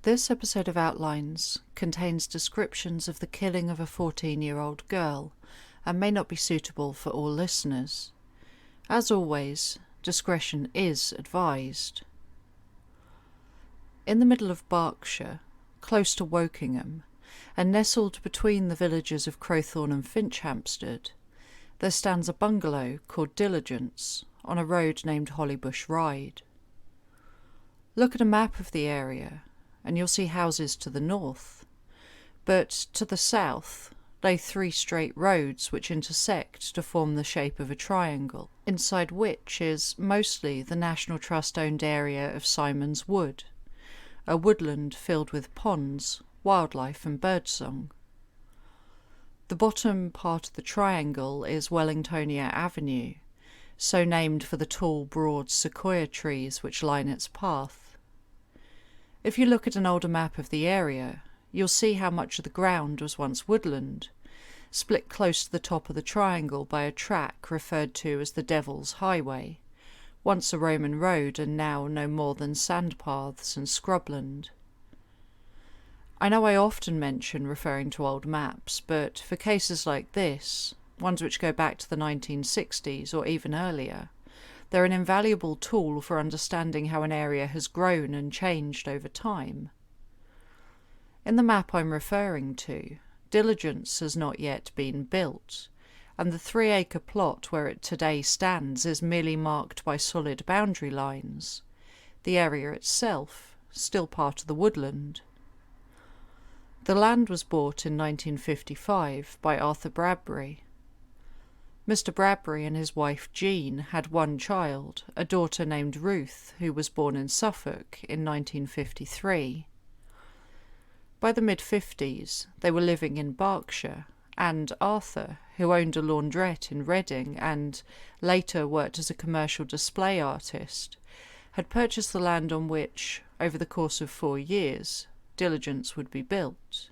This episode of Outlines contains descriptions of the killing of a 14-year-old girl and may not be suitable for all listeners. As always, discretion is advised. In the middle of Berkshire, close to Wokingham, and nestled between the villages of Crowthorne and Finchampstead, there stands a bungalow called Diligence on a road named Hollybush Ride. Look at a map of the area and you'll see houses to the north, but to the south lay three straight roads which intersect to form the shape of a triangle, inside which is mostly the National Trust-owned area of Simon's Wood, a woodland filled with ponds, wildlife and birdsong. The bottom part of the triangle is Wellingtonia Avenue, so named for the tall, broad sequoia trees which line its path. If you look at an older map of the area, you'll see how much of the ground was once woodland, split close to the top of the triangle by a track referred to as the Devil's Highway, once a Roman road and now no more than sandpaths and scrubland. I know I often mention referring to old maps, but for cases like this, ones which go back to the 1960s or even earlier, they're an invaluable tool for understanding how an area has grown and changed over time. In the map I'm referring to, Diligence has not yet been built, and the 3-acre plot where it today stands is merely marked by solid boundary lines, the area itself still part of the woodland. The land was bought in 1955 by Arthur Bradbury. Mr. Bradbury and his wife Jean had one child, a daughter named Ruth, who was born in Suffolk in 1953. By the mid-50s, they were living in Berkshire, and Arthur, who owned a laundrette in Reading and later worked as a commercial display artist, had purchased the land on which, over the course of 4 years, Diligence would be built.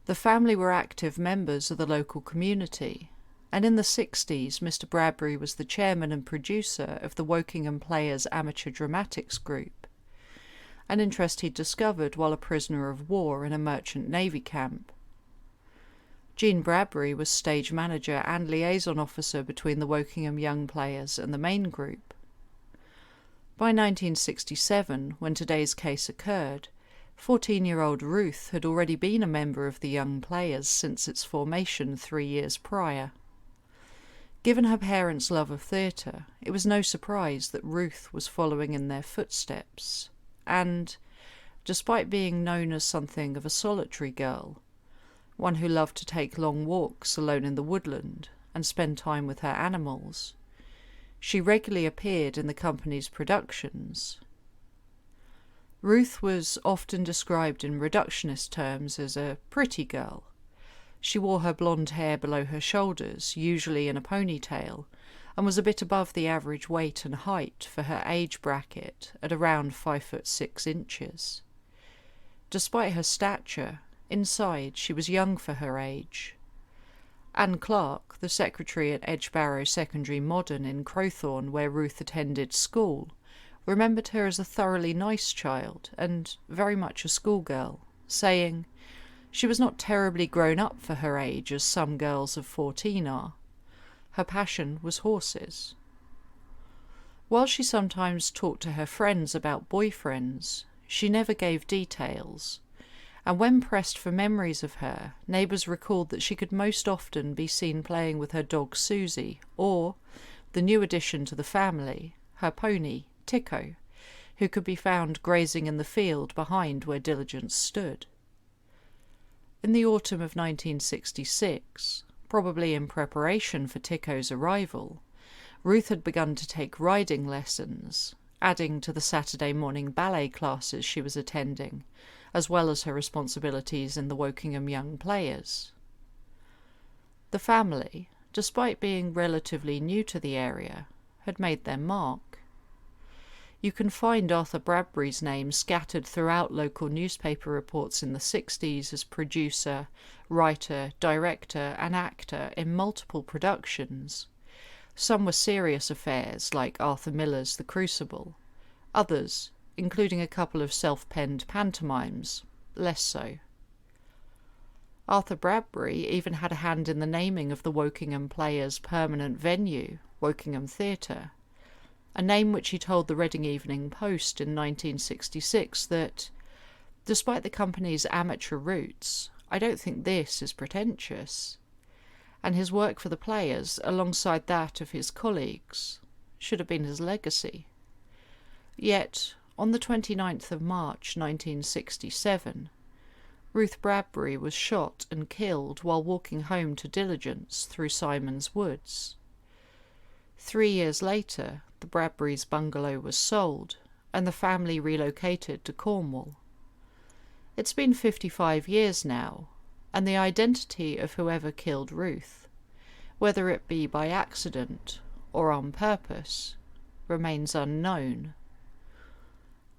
The family were active members of the local community, and in the 60s Mr. Bradbury was the chairman and producer of the Wokingham Players Amateur Dramatics Group, an interest he'd discovered while a prisoner of war in a merchant navy camp. Jean Bradbury was stage manager and liaison officer between the Wokingham young players and the main group. By 1967, when today's case occurred, 14-year-old Ruth had already been a member of the young players since its formation 3 years prior. Given her parents' love of theatre, it was no surprise that Ruth was following in their footsteps, and, despite being known as something of a solitary girl, one who loved to take long walks alone in the woodland and spend time with her animals, she regularly appeared in the company's productions. Ruth was often described in reductionist terms as a pretty girl. She wore her blonde hair below her shoulders, usually in a ponytail, and was a bit above the average weight and height for her age bracket at around 5'6". Despite her stature, inside she was young for her age. Anne Clark, the secretary at Edgebarrow Secondary Modern in Crowthorne, where Ruth attended school, remembered her as a thoroughly nice child and very much a schoolgirl, saying, "She was not terribly grown up for her age as some girls of 14 are. Her passion was horses." While she sometimes talked to her friends about boyfriends, she never gave details, and when pressed for memories of her, neighbours recalled that she could most often be seen playing with her dog Susie, or, the new addition to the family, her pony, Tico, who could be found grazing in the field behind where Diligence stood. In the autumn of 1966, probably in preparation for Tico's arrival, Ruth had begun to take riding lessons, adding to the Saturday morning ballet classes she was attending, as well as her responsibilities in the Wokingham Young Players. The family, despite being relatively new to the area, had made their mark. You can find Arthur Bradbury's name scattered throughout local newspaper reports in the 60s as producer, writer, director and actor in multiple productions. Some were serious affairs like Arthur Miller's The Crucible, others including a couple of self-penned pantomimes, less so. Arthur Bradbury even had a hand in the naming of the Wokingham Players' permanent venue, Wokingham Theatre, a name which he told the Reading Evening Post in 1966 that, despite the company's amateur roots, I don't think this is pretentious, and his work for the Players, alongside that of his colleagues, should have been his legacy. Yet, on the 29th of March 1967, Ruth Bradbury was shot and killed while walking home to diligence through Simon's Woods. 3 years later, the Bradburys' bungalow was sold, and the family relocated to Cornwall. It's been 55 years now, and the identity of whoever killed Ruth, whether it be by accident or on purpose, remains unknown.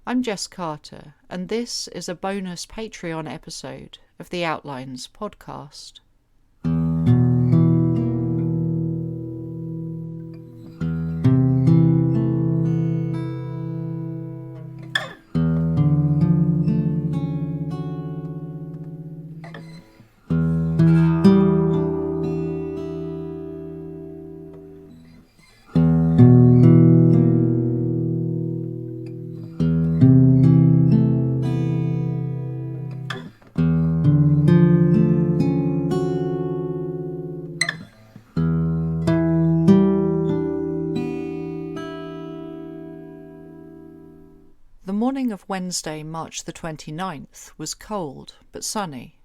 I'm Jess Carter, and this is a bonus Patreon episode of the Outlines podcast. The morning of Wednesday, March the 29th, was cold but sunny.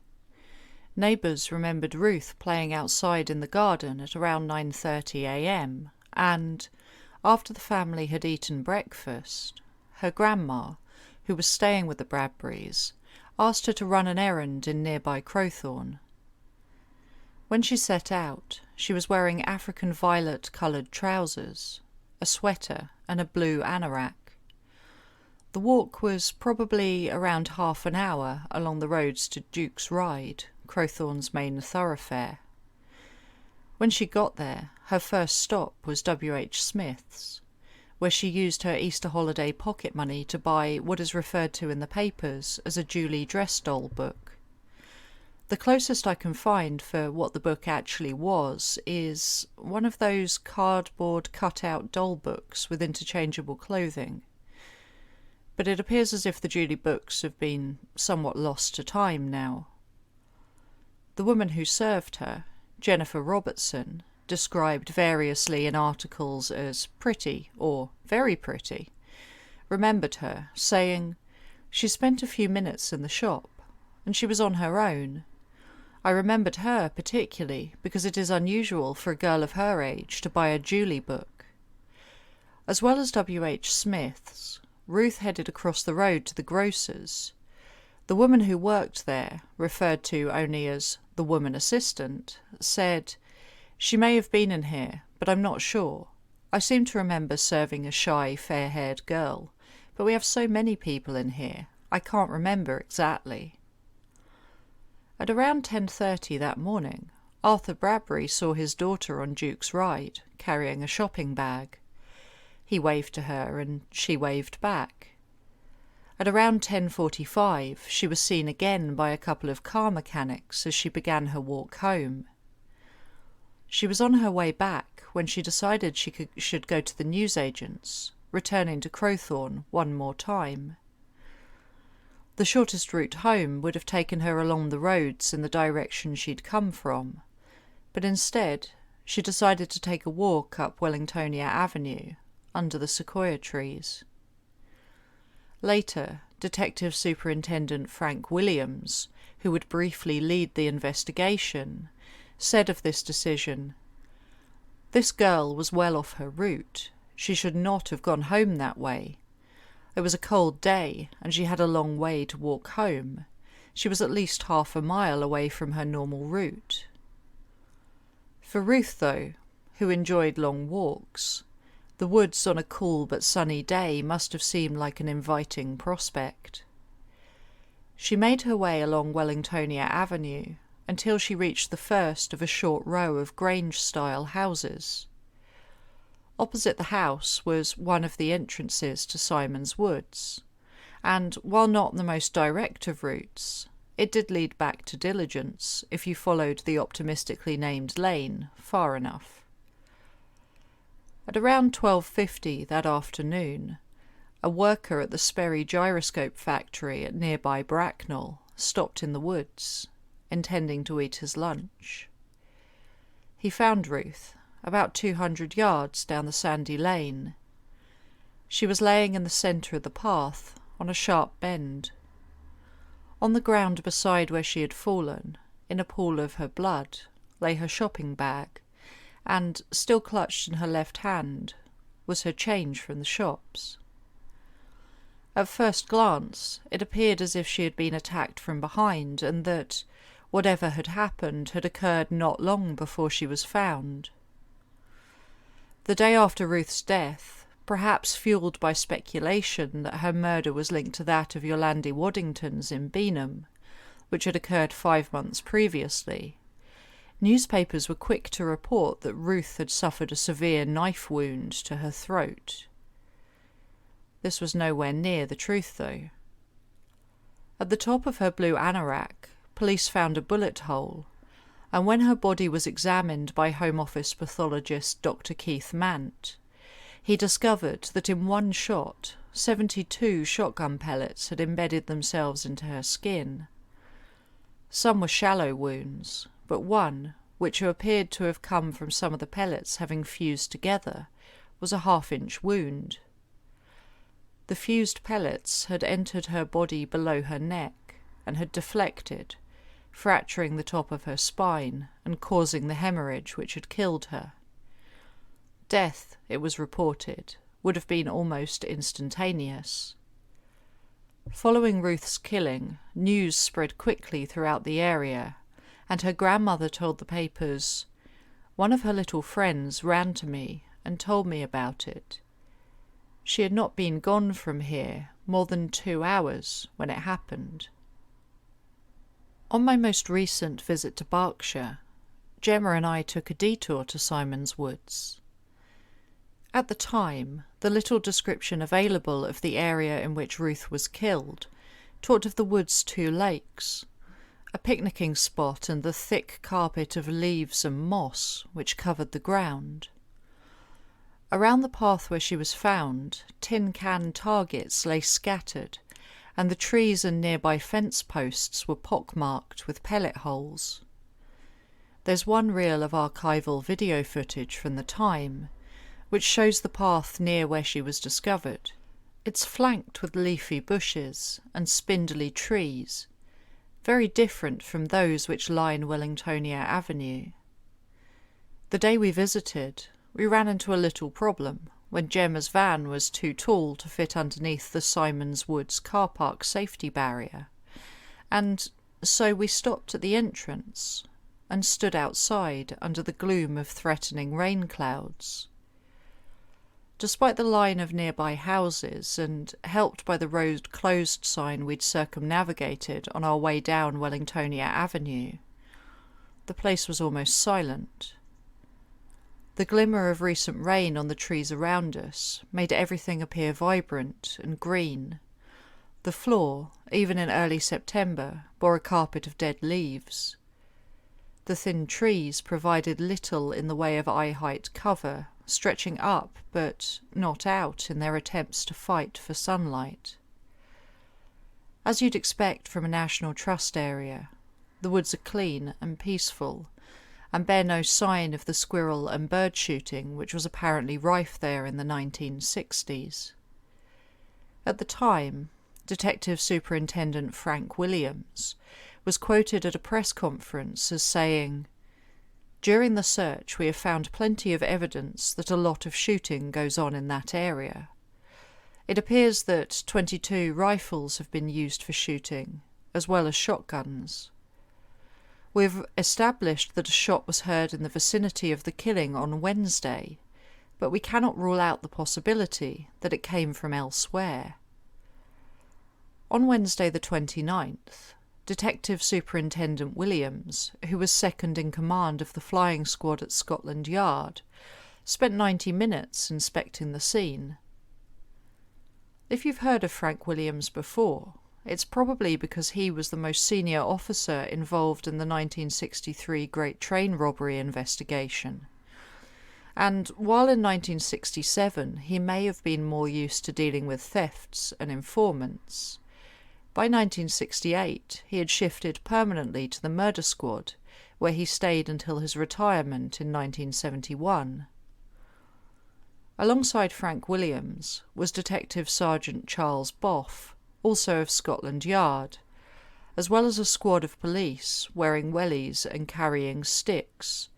Neighbours remembered Ruth playing outside in the garden at around 9:30 a.m. and, after the family had eaten breakfast, her grandma, who was staying with the Bradburys, asked her to run an errand in nearby Crowthorne. When she set out, she was wearing African violet-coloured trousers, a sweater and a blue anorak. The walk was probably around half an hour along the roads to Duke's Ride, Crowthorne's main thoroughfare. When she got there, her first stop was W.H. Smith's, where she used her Easter holiday pocket money to buy what is referred to in the papers as a Julie Dressdoll book. The closest I can find for what the book actually was is one of those cardboard cut-out doll books with interchangeable clothing. But it appears as if the Julie books have been somewhat lost to time now. The woman who served her, Jennifer Robertson, described variously in articles as pretty or very pretty, remembered her, saying, "She spent a few minutes in the shop, and she was on her own. I remembered her particularly because it is unusual for a girl of her age to buy a Julie book." As well as W.H. Smith's, Ruth headed across the road to the grocer's. The woman who worked there, referred to only as the woman assistant, said, "She may have been in here, but I'm not sure. I seem to remember serving a shy, fair-haired girl, but we have so many people in here, I can't remember exactly." At around 10:30 that morning, Arthur Bradbury saw his daughter on Duke's Ride, carrying a shopping bag. He waved to her, and she waved back. At around 10:45, she was seen again by a couple of car mechanics as she began her walk home. She was on her way back when she decided she should go to the newsagent's, returning to Crowthorne one more time. The shortest route home would have taken her along the roads in the direction she'd come from, but instead she decided to take a walk up Wellingtonia Avenue, under the sequoia trees. Later, Detective Superintendent Frank Williams, who would briefly lead the investigation, said of this decision, "This girl was well off her route. She should not have gone home that way. It was a cold day, and she had a long way to walk home. She was at least half a mile away from her normal route." For Ruth, though, who enjoyed long walks, the woods on a cool but sunny day must have seemed like an inviting prospect. She made her way along Wellingtonia Avenue until she reached the first of a short row of Grange-style houses. Opposite the house was one of the entrances to Simon's Woods, and while not the most direct of routes, it did lead back to Diligence if you followed the optimistically named lane far enough. At around 12:50 that afternoon, a worker at the Sperry gyroscope factory at nearby Bracknell stopped in the woods, intending to eat his lunch. He found Ruth about 200 yards down the sandy lane. She was laying in the centre of the path on a sharp bend. On the ground beside where she had fallen, in a pool of her blood, lay her shopping bag, and, still clutched in her left hand, was her change from the shops. At first glance, it appeared as if she had been attacked from behind, and that whatever had happened had occurred not long before she was found. The day after Ruth's death, perhaps fueled by speculation that her murder was linked to that of Yolande Waddington's in Beanham, which had occurred 5 months previously, newspapers were quick to report that Ruth had suffered a severe knife wound to her throat. This was nowhere near the truth, though. At the top of her blue anorak, police found a bullet hole, and when her body was examined by Home Office pathologist Dr. Keith Mant, he discovered that in one shot, 72 shotgun pellets had embedded themselves into her skin. Some were shallow wounds, but one, which appeared to have come from some of the pellets having fused together, was a half-inch wound. The fused pellets had entered her body below her neck and had deflected, fracturing the top of her spine and causing the hemorrhage which had killed her. Death, it was reported, would have been almost instantaneous. Following Ruth's killing, news spread quickly throughout the area, and her grandmother told the papers, "One of her little friends ran to me and told me about it. She had not been gone from here more than 2 hours when it happened." On my most recent visit to Berkshire, Gemma and I took a detour to Simon's Woods. At the time, the little description available of the area in which Ruth was killed talked of the wood's 2 lakes, a picnicking spot and the thick carpet of leaves and moss which covered the ground. Around the path where she was found, tin can targets lay scattered, and the trees and nearby fence posts were pockmarked with pellet holes. There's one reel of archival video footage from the time, which shows the path near where she was discovered. It's flanked with leafy bushes and spindly trees, very different from those which line Wellingtonia Avenue. The day we visited, we ran into a little problem when Gemma's van was too tall to fit underneath the Simon's Woods car park safety barrier, and so we stopped at the entrance and stood outside under the gloom of threatening rain clouds. Despite the line of nearby houses, and helped by the road closed sign we'd circumnavigated on our way down Wellingtonia Avenue, the place was almost silent. The glimmer of recent rain on the trees around us made everything appear vibrant and green. The floor, even in early September, bore a carpet of dead leaves. The thin trees provided little in the way of eye-height cover, stretching up but not out in their attempts to fight for sunlight. As you'd expect from a National Trust area, the woods are clean and peaceful, and bear no sign of the squirrel and bird shooting which was apparently rife there in the 1960s. At the time, Detective Superintendent Frank Williams was quoted at a press conference as saying, "During the search we have found plenty of evidence that a lot of shooting goes on in that area. It appears that 22 rifles have been used for shooting, as well as shotguns. We've established that a shot was heard in the vicinity of the killing on Wednesday, but we cannot rule out the possibility that it came from elsewhere." On Wednesday the 29th, Detective Superintendent Williams, who was second in command of the flying squad at Scotland Yard, spent 90 minutes inspecting the scene. If you've heard of Frank Williams before, it's probably because he was the most senior officer involved in the 1963 Great Train Robbery investigation. And while in 1967 he may have been more used to dealing with thefts and informants, by 1968 he had shifted permanently to the murder squad, where he stayed until his retirement in 1971. Alongside Frank Williams was Detective Sergeant Charles Boff, also of Scotland Yard, as well as a squad of police wearing wellies and carrying sticks,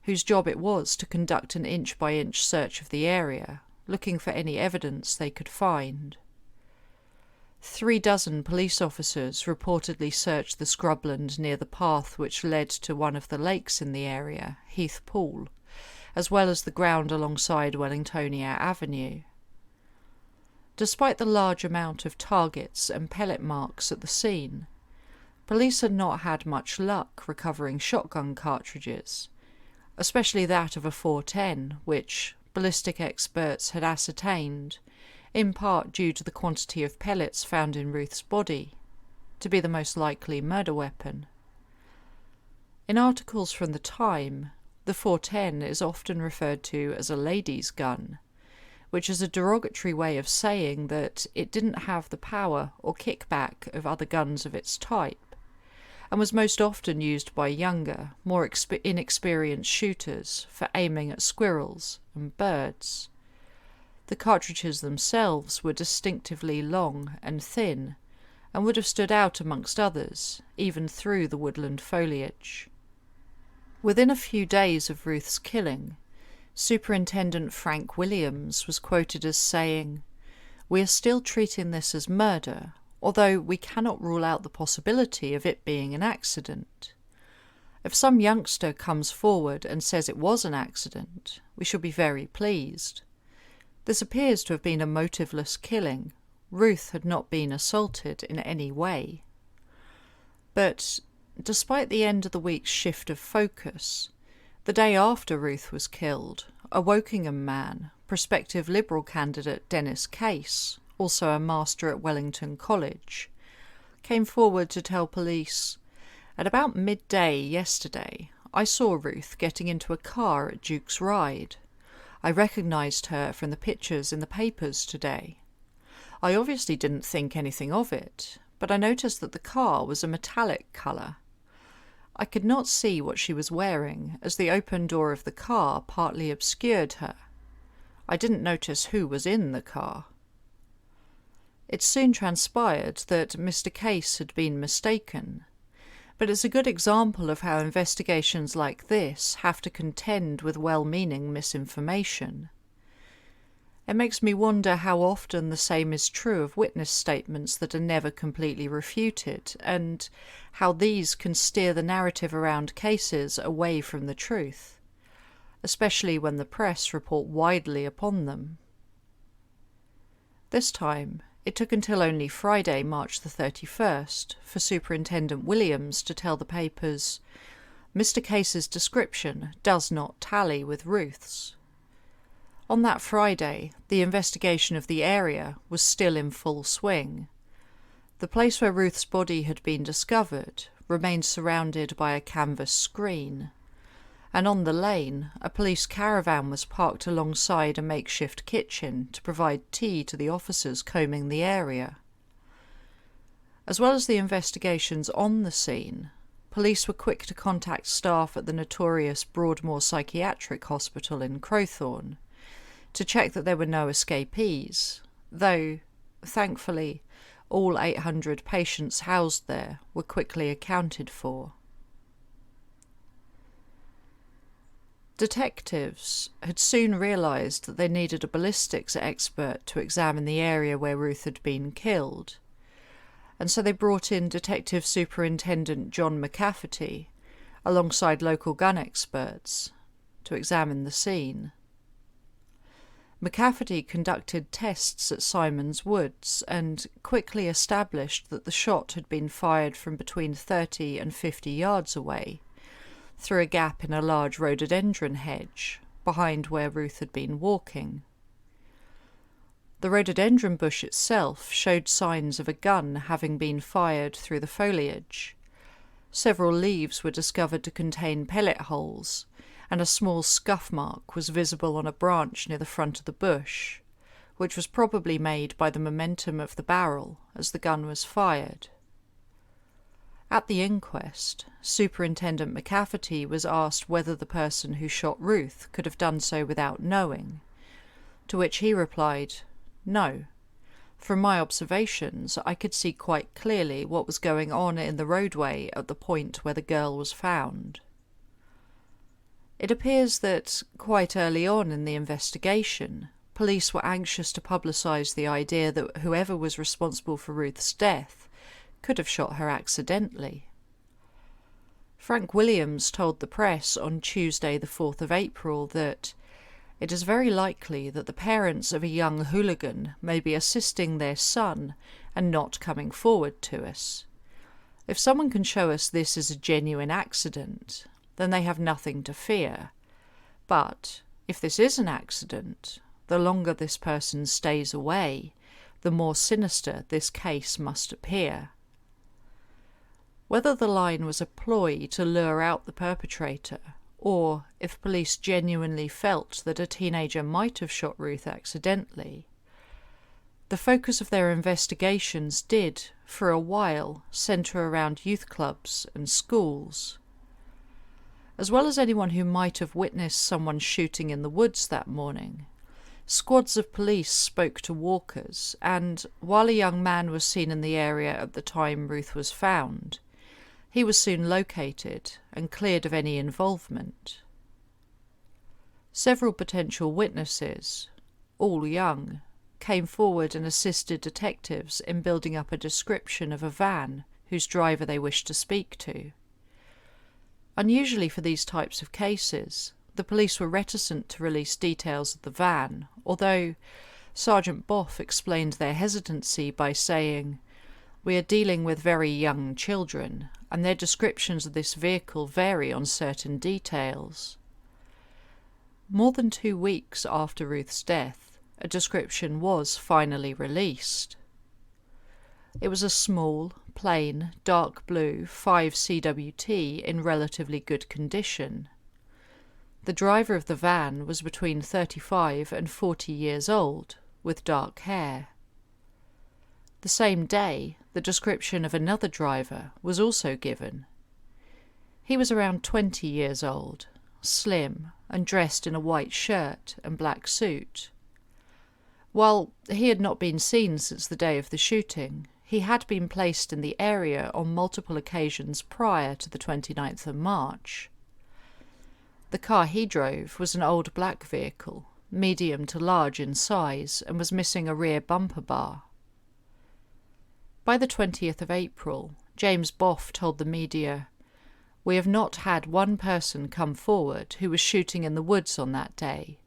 whose job it was to conduct an inch-by-inch search of the area, looking for any evidence they could find. 36 police officers reportedly searched the scrubland near the path which led to one of the lakes in the area, Heath Pool, as well as the ground alongside Wellingtonia Avenue. Despite the large amount of targets and pellet marks at the scene, police had not had much luck recovering shotgun cartridges, especially that of a .410, which ballistic experts had ascertained, in part due to the quantity of pellets found in Ruth's body, to be the most likely murder weapon. In articles from the time, the .410 is often referred to as a lady's gun, which is a derogatory way of saying that it didn't have the power or kickback of other guns of its type, and was most often used by younger, more inexperienced shooters for aiming at squirrels and birds. The cartridges themselves were distinctively long and thin, and would have stood out amongst others, even through the woodland foliage. Within a few days of Ruth's killing, Superintendent Frank Williams was quoted as saying, "We are still treating this as murder, although we cannot rule out the possibility of it being an accident. If some youngster comes forward and says it was an accident, we shall be very pleased. This appears to have been a motiveless killing. Ruth had not been assaulted in any way." But despite the end of the week's shift of focus, the day after Ruth was killed, a Wokingham man, prospective Liberal candidate Dennis Case, also a master at Wellington College, came forward to tell police, "At about midday yesterday, I saw Ruth getting into a car at Duke's Ride. I recognised her from the pictures in the papers today. I obviously didn't think anything of it, but I noticed that the car was a metallic colour. I could not see what she was wearing, as the open door of the car partly obscured her. I didn't notice who was in the car." It soon transpired that Mr. Case had been mistaken, but it's a good example of how investigations like this have to contend with well-meaning misinformation. It makes me wonder how often the same is true of witness statements that are never completely refuted, and how these can steer the narrative around cases away from the truth, especially when the press report widely upon them. This time, it took until only Friday, March the 31st, for Superintendent Williams to tell the papers, "Mr. Case's description does not tally with Ruth's." On that Friday, the investigation of the area was still in full swing. The place where Ruth's body had been discovered remained surrounded by a canvas screen, and on the lane a police caravan was parked alongside a makeshift kitchen to provide tea to the officers combing the area. As well as the investigations on the scene, police were quick to contact staff at the notorious Broadmoor Psychiatric Hospital in Crowthorne to check that there were no escapees, though, thankfully, all 800 patients housed there were quickly accounted for. Detectives had soon realised that they needed a ballistics expert to examine the area where Ruth had been killed, and so they brought in Detective Superintendent John McCafferty, alongside local gun experts, to examine the scene. McCafferty conducted tests at Simon's Woods and quickly established that the shot had been fired from between 30 and 50 yards away, through a gap in a large rhododendron hedge, behind where Ruth had been walking. The rhododendron bush itself showed signs of a gun having been fired through the foliage. Several leaves were discovered to contain pellet holes, and a small scuff mark was visible on a branch near the front of the bush, which was probably made by the momentum of the barrel as the gun was fired. At the inquest, Superintendent McCafferty was asked whether the person who shot Ruth could have done so without knowing, to which he replied, "No. From my observations, I could see quite clearly what was going on in the roadway at the point where the girl was found." It appears that, quite early on in the investigation, police were anxious to publicise the idea that whoever was responsible for Ruth's death could have shot her accidentally. Frank Williams told the press on Tuesday the 4th of April that it is very likely that the parents of a young hooligan may be assisting their son and not coming forward to us. If someone can show us this is a genuine accident, then they have nothing to fear. But if this is an accident, the longer this person stays away, the more sinister this case must appear. Whether the line was a ploy to lure out the perpetrator, or if police genuinely felt that a teenager might have shot Ruth accidentally, the focus of their investigations did, for a while, centre around youth clubs and schools. As well as anyone who might have witnessed someone shooting in the woods that morning, squads of police spoke to walkers, and while a young man was seen in the area at the time Ruth was found, he was soon located and cleared of any involvement. Several potential witnesses, all young, came forward and assisted detectives in building up a description of a van whose driver they wished to speak to. Unusually for these types of cases, the police were reticent to release details of the van, although Sergeant Boff explained their hesitancy by saying, "We are dealing with very young children, and their descriptions of this vehicle vary on certain details." More than 2 weeks after Ruth's death, a description was finally released. It was a small, plain, dark blue 5 CWT in relatively good condition. The driver of the van was between 35 and 40 years old, with dark hair. The same day, the description of another driver was also given. He was around 20 years old, slim, and dressed in a white shirt and black suit. While he had not been seen since the day of the shooting, he had been placed in the area on multiple occasions prior to the 29th of March. The car he drove was an old black vehicle, medium to large in size, and was missing a rear bumper bar. By the 20th of April, James Boff told the media, "We have not had one person come forward who was shooting in the woods on that day,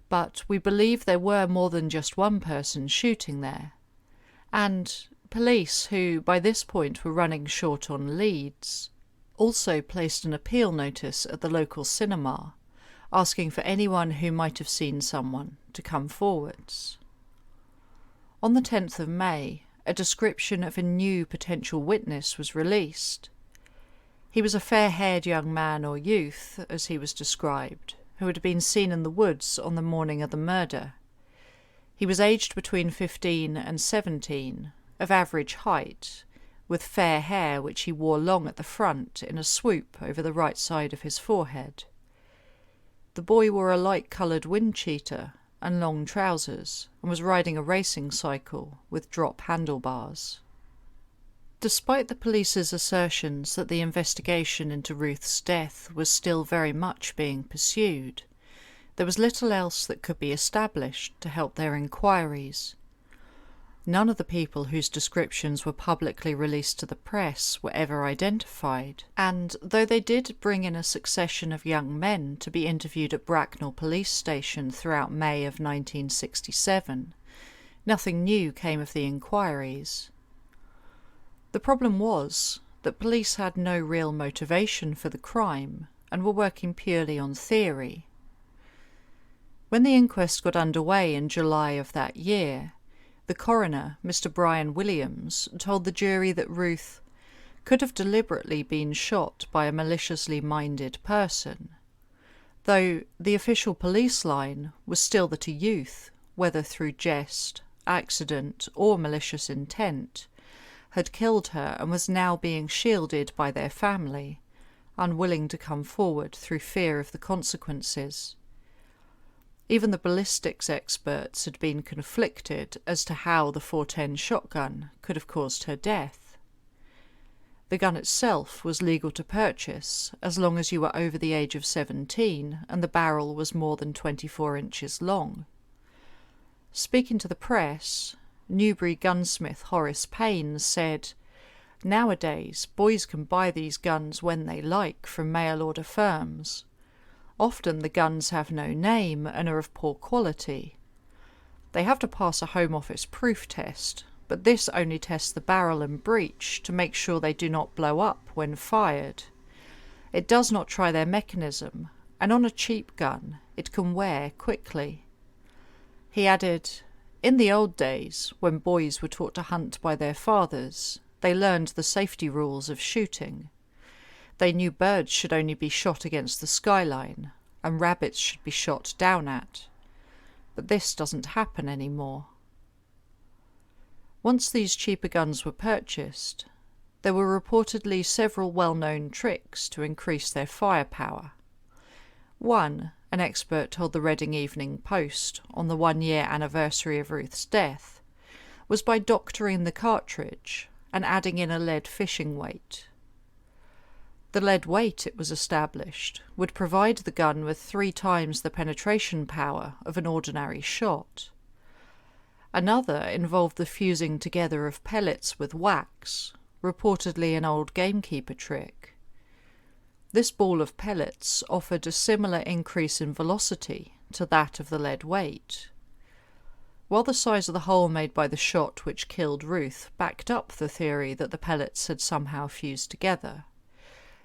but we believe there were more than just one person shooting there. And police, who by this point were running short on leads, also placed an appeal notice at the local cinema, asking for anyone who might have seen someone to come forwards." On the 10th of May, a description of a new potential witness was released. He was a fair-haired young man or youth, as he was described, who had been seen in the woods on the morning of the murder. He was aged between 15 and 17, of average height, with fair hair which he wore long at the front in a swoop over the right side of his forehead. The boy wore a light-coloured wind cheater and long trousers, and was riding a racing cycle with drop handlebars. Despite the police's assertions that the investigation into Ruth's death was still very much being pursued, there was little else that could be established to help their inquiries. None of the people whose descriptions were publicly released to the press were ever identified, and though they did bring in a succession of young men to be interviewed at Bracknell Police Station throughout May of 1967, nothing new came of the inquiries. The problem was that police had no real motivation for the crime and were working purely on theory. When the inquest got underway in July of that year, The coroner, Mr. Brian Williams, told the jury that Ruth could have deliberately been shot by a maliciously minded person, though the official police line was still that a youth, whether through jest, accident, or malicious intent, had killed her and was now being shielded by their family, unwilling to come forward through fear of the consequences. Even the ballistics experts had been conflicted as to how the .410 shotgun could have caused her death. The gun itself was legal to purchase as long as you were over the age of 17 and the barrel was more than 24 inches long. Speaking to the press, Newbury gunsmith Horace Payne said, "Nowadays, boys can buy these guns when they like from mail-order firms. Often the guns have no name and are of poor quality. They have to pass a Home Office proof test, but this only tests the barrel and breech to make sure they do not blow up when fired. It does not try their mechanism, and on a cheap gun it can wear quickly." He added, "In the old days, when boys were taught to hunt by their fathers, they learned the safety rules of shooting. They knew birds should only be shot against the skyline, and rabbits should be shot down at. But this doesn't happen anymore." Once these cheaper guns were purchased, there were reportedly several well-known tricks to increase their firepower. One, an expert told the Reading Evening Post on the 1-year anniversary of Ruth's death, was by doctoring the cartridge and adding in a lead fishing weight. The lead weight, it was established, would provide the gun with 3 times the penetration power of an ordinary shot. Another involved the fusing together of pellets with wax, reportedly an old gamekeeper trick. This ball of pellets offered a similar increase in velocity to that of the lead weight. While the size of the hole made by the shot which killed Ruth backed up the theory that the pellets had somehow fused together,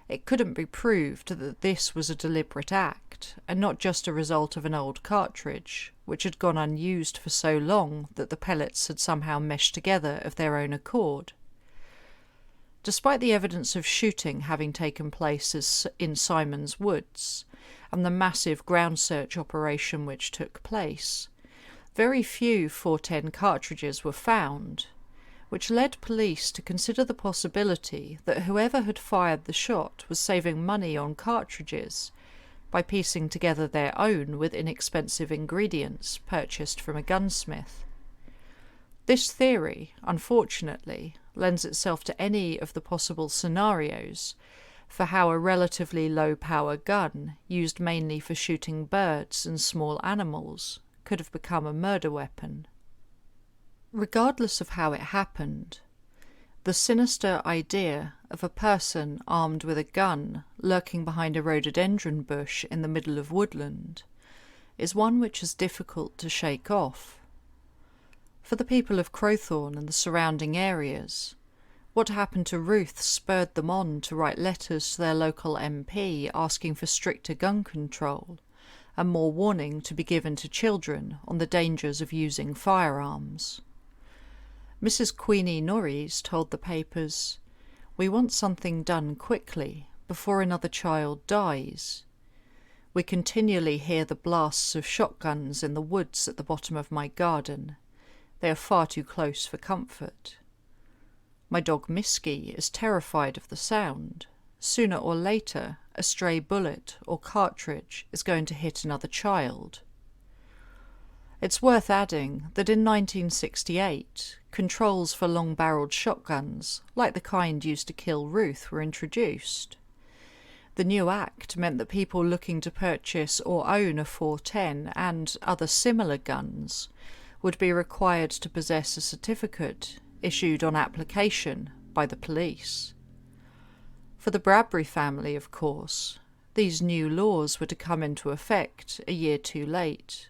it couldn't be proved that this was a deliberate act, and not just a result of an old cartridge, which had gone unused for so long that the pellets had somehow meshed together of their own accord. Despite the evidence of shooting having taken place in Simon's Woods, and the massive ground search operation which took place, very few .410 cartridges were found, which led police to consider the possibility that whoever had fired the shot was saving money on cartridges by piecing together their own with inexpensive ingredients purchased from a gunsmith. This theory, unfortunately, lends itself to any of the possible scenarios for how a relatively low-power gun, used mainly for shooting birds and small animals, could have become a murder weapon. Regardless of how it happened, the sinister idea of a person armed with a gun lurking behind a rhododendron bush in the middle of woodland is one which is difficult to shake off. For the people of Crowthorne and the surrounding areas, what happened to Ruth spurred them on to write letters to their local MP asking for stricter gun control and more warning to be given to children on the dangers of using firearms. Mrs. Queenie Norries told the papers, "We want something done quickly, before another child dies. We continually hear the blasts of shotguns in the woods at the bottom of my garden. They are far too close for comfort. My dog Misky is terrified of the sound. Sooner or later, a stray bullet or cartridge is going to hit another child." It's worth adding that in 1968, controls for long-barreled shotguns, like the kind used to kill Ruth, were introduced. The new act meant that people looking to purchase or own a .410 and other similar guns would be required to possess a certificate issued on application by the police. For the Bradbury family, of course, these new laws were to come into effect a year too late.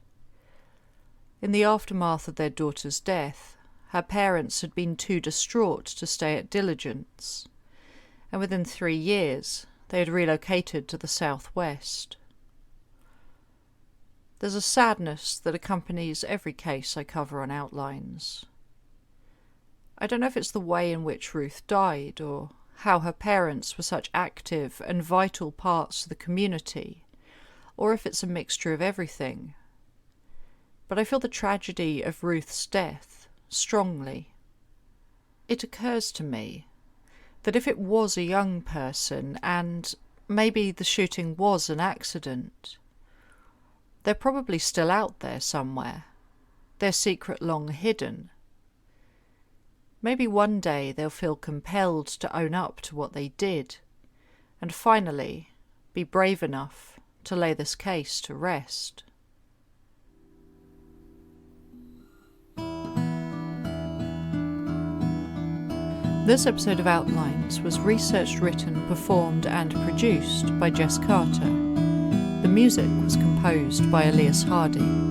In the aftermath of their daughter's death, her parents had been too distraught to stay at Diligence, and within 3 years they had relocated to the southwest. There's a sadness that accompanies every case I cover on Outlines. I don't know if it's the way in which Ruth died, or how her parents were such active and vital parts of the community, or if it's a mixture of everything. But I feel the tragedy of Ruth's death strongly. It occurs to me that if it was a young person, and maybe the shooting was an accident, they're probably still out there somewhere, their secret long hidden. Maybe one day they'll feel compelled to own up to what they did, and finally be brave enough to lay this case to rest. This episode of Outlines was researched, written, performed and produced by Jess Carter. The music was composed by Elias Hardy.